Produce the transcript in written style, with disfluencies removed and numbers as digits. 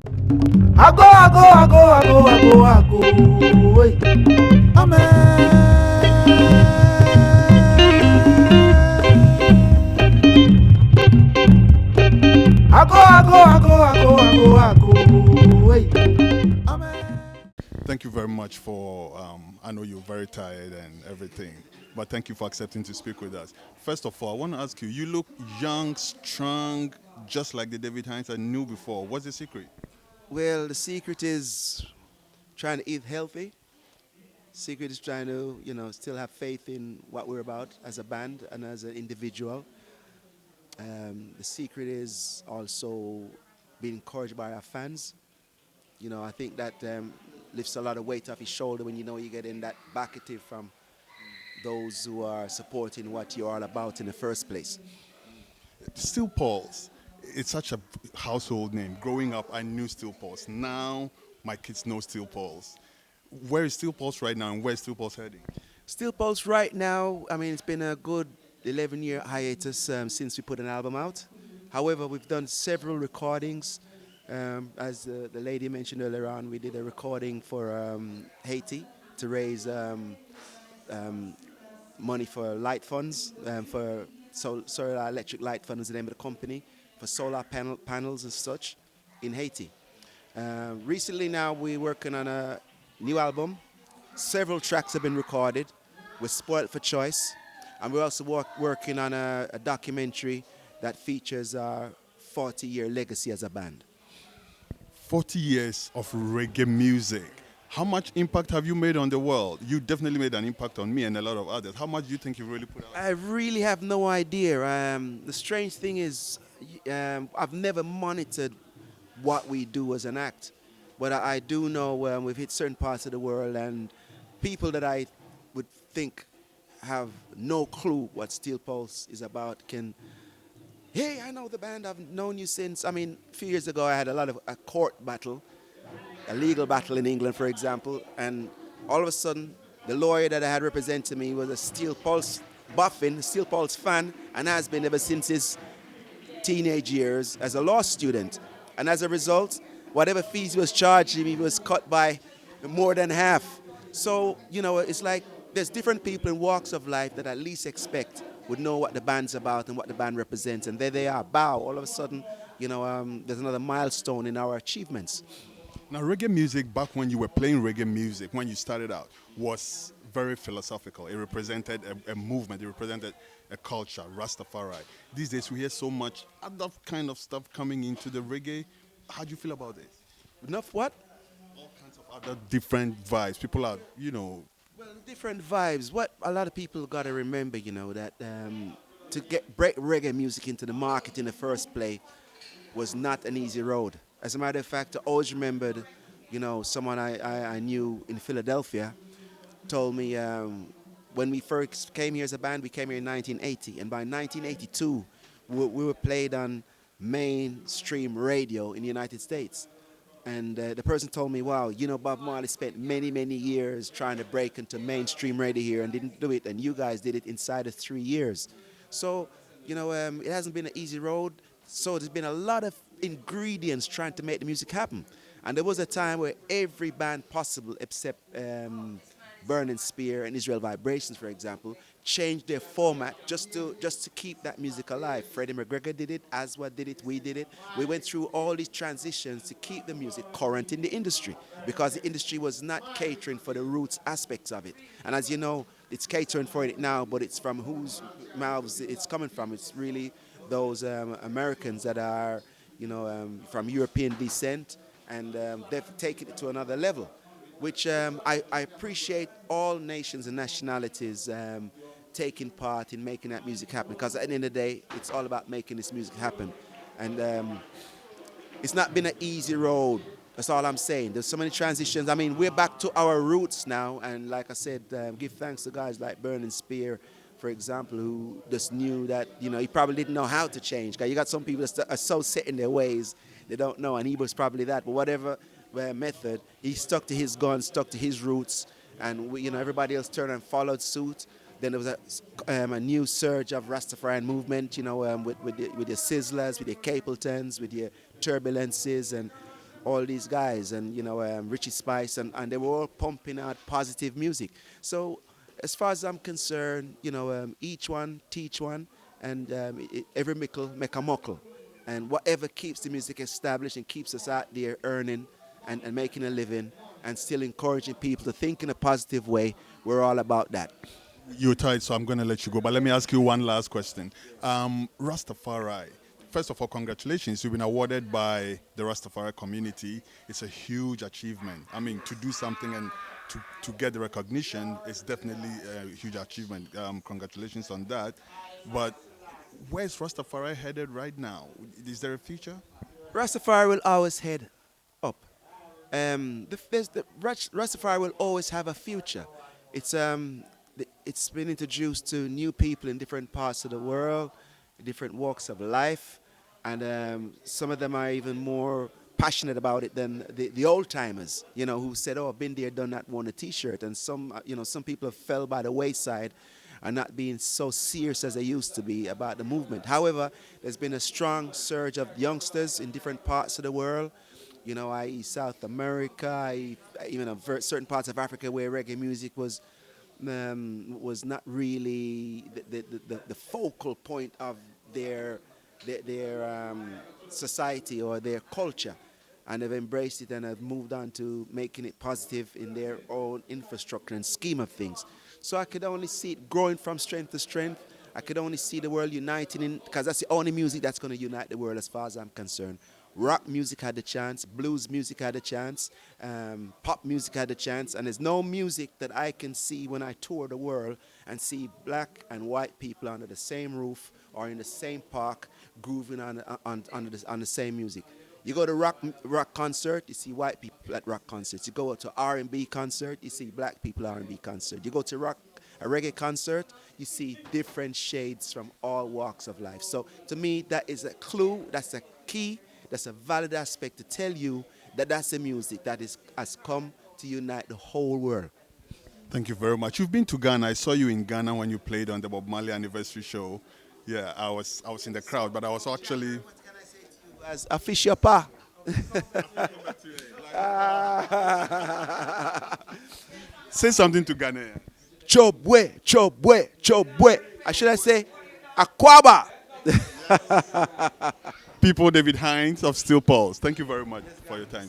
Ago. Oi. Amen. Ago. Oi. Amen. Thank you very much for, I know you're very tired and everything, but thank you for accepting to speak with us. First of all, I want to ask you, you look young, strong, just like the David Hinds I knew before. What's the secret? Well, the secret is trying to eat healthy. Secret is trying to, still have faith in what we're about as a band and as an individual. The secret is also being encouraged by our fans. I think that lifts a lot of weight off his shoulder when you're getting that backative from those who are supporting what you're all about in the first place. Steel Pulse, it's such a household name. Growing up, I knew Steel Pulse. Now, my kids know Steel Pulse. Where is Steel Pulse right now and where is Steel Pulse heading? Steel Pulse right now, it's been a good 11-year hiatus since we put an album out. However, we've done several recordings. As the lady mentioned earlier on, we did a recording for Haiti to raise money for light funds, for solar electric light fund is the name of the company, for solar panels and such in Haiti. Recently now we're working on a new album. Several tracks have been recorded. We're spoiled for choice. And we're also working on a documentary that features our 40-year legacy as a band. 40 years of reggae music. How much impact have you made on the world? You definitely made an impact on me and a lot of others. How much do you think you really put out? I really have no idea. The strange thing is I've never monitored what we do as an act. But I do know we've hit certain parts of the world and people that I would think have no clue what Steel Pulse is about can, hey, I know the band, I've known you since. A few years ago I had a court battle, a legal battle in England, for example, and all of a sudden the lawyer that I had representing me was a Steel Pulse buffin, Steel Pulse fan, and has been ever since his teenage years as a law student. And as a result, whatever fees he was charging me was cut by more than half. So, it's like there's different people in walks of life that I least expect would know what the band's about and what the band represents. And there they are, bow, all of a sudden, there's another milestone in our achievements. Now, reggae music, back when you were playing reggae music, when you started out, was very philosophical. It represented a movement, it represented a culture, Rastafari. These days we hear so much other kind of stuff coming into the reggae. How do you feel about this? Enough what? All kinds of other different vibes. People are, Well, different vibes. What a lot of people got to remember, that to break reggae music into the market in the first place was not an easy road. As a matter of fact, I always remembered, someone I knew in Philadelphia told me when we first came here as a band, we came here in 1980. And by 1982, we were played on mainstream radio in the United States. And the person told me, wow, Bob Marley spent many, many years trying to break into mainstream radio here and didn't do it. And you guys did it inside of 3 years. So, it hasn't been an easy road. So there's been a lot of ingredients trying to make the music happen. And there was a time where every band possible except Burning Spear and Israel Vibrations, for example, changed their format just to keep that music alive. Freddie McGregor did it, Aswa did it, we did it. We went through all these transitions to keep the music current in the industry because the industry was not catering for the roots aspects of it. And as you know, it's catering for it now, but it's from whose mouths it's coming from. It's really those Americans that are, from European descent, and they've taken it to another level, which I appreciate all nations and nationalities taking part in making that music happen, because at the end of the day, it's all about making this music happen. And it's not been an easy road. That's all I'm saying. There's so many transitions. We're back to our roots now, and like I said, give thanks to guys like Burning Spear, for example, who just knew that, he probably didn't know how to change. Because you got some people that are so set in their ways, they don't know, and he was probably that. But whatever method, he stuck to his guns, stuck to his roots, and everybody else turned and followed suit. Then there was a new surge of Rastafarian movement, with your Sizzlers, with your Capletons, with your Turbulences, and all these guys, and Richie Spice, and they were all pumping out positive music. So as far as I'm concerned, each one teach one, and every mickle make a muckle, and whatever keeps the music established and keeps us out there earning and making a living and still encouraging people to think in a positive way, we're all about that. You're tired, so I'm going to let you go. But let me ask you one last question. Rastafari. First of all, congratulations. You've been awarded by the Rastafari community. It's a huge achievement. I mean, to do something and to get the recognition is definitely a huge achievement. Congratulations on that. But where's Rastafari headed right now? Is there a future? Rastafari will always head up. Rastafari will always have a future. It's been introduced to new people in different parts of the world, different walks of life, and some of them are even more passionate about it than the old timers, who said, "Oh, I've been there, done that, worn a T-shirt." And some people have fell by the wayside and not being so serious as they used to be about the movement. However, there's been a strong surge of youngsters in different parts of the world, i.e. South America, even certain parts of Africa where reggae music was not really the focal point of their society or their culture, and they've embraced it and have moved on to making it positive in their own infrastructure and scheme of things. So I could only see it growing from strength to strength. I could only see the world uniting, because that's the only music that's going to unite the world as far as I'm concerned. Rock music had a chance, blues music had a chance, pop music had a chance, and there's no music that I can see when I tour the world and see black and white people under the same roof or in the same park grooving on the same music. You go to rock concert, you see white people at rock concerts. You go to R&B concert, you see black people R&B concert. You go to a reggae concert, you see different shades from all walks of life. So to me, that is a clue, that's a key, that's a valid aspect to tell you that that's the music that has come to unite the whole world. Thank you very much. You've been to Ghana. I saw you in Ghana when you played on the Bob Marley anniversary show. Yeah, I was in the crowd, but I was actually... What can I say to you as a fish your pa? Say something to Ghana. Chobwe, chobwe, chobwe. Should I say Akwaba? People, David Hinds of Steel Pulse. Thank you very much for your time.